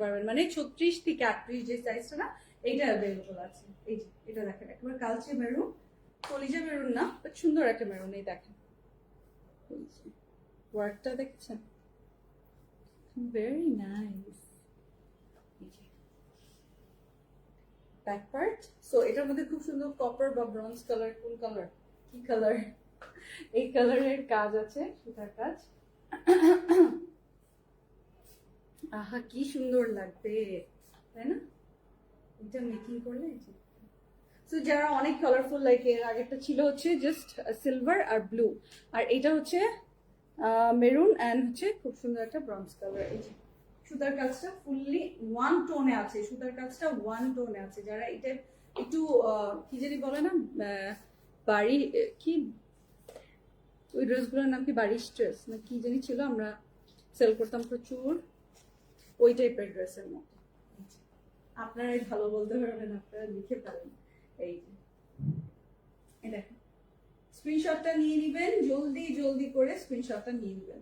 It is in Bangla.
পারবেন, মানে 36 থেকে 38 যে সাইজটা না, এইটা অ্যাভেলেবল আছে। এই যে এটা দেখেন, একবার কালচে মেরুন, কলিজা মেরুন না, বাট সুন্দর একটা মেরুন। এই দেখেন ওয়ার্কটা দেখছেন, very nice. Back part, so এটার মধ্যে খুব সুন্দর কপার বা ব্রোঞ্জ কালার, কোন কালার, কি কালার, এই কালারের কাজ আছে, সুতার কাজ। আহা কি সুন্দর লাগবে, তাই না? এটা মেকিং করলে। সো যারা অনেক কালারফুল, লাইক এর আগেরটা ছিল হচ্ছে জাস্ট সিলভার আর ব্লু, আর এটা হচ্ছে মেরুন অ্যান্ড হচ্ছে খুব সুন্দর একটা ব্রঞ্জ কালার। এই যে সুতার কাজটা ফুললি ওয়ান টোনে আছে, সুতার কাজটা ওয়ান টোনে আছে। যারা এটা একটু কি জানি বলে না, বাড়ি কি ওই ড্রেসগুলোর নাম কি, বাড়ি ড্রেস না কি জানি ছিল, আমরা সেল করতাম প্রচুর, ওই টাইপের ড্রেসের মতো। আপনারাই ভালো বলতে পারবেন, আপনারা লিখে পারেন। এই যে এই দেখেন, স্ক্রিনশটটা নিয়ে নিবেন, জলদি জলদি করে স্ক্রিনশটটা নিয়ে নিবেন।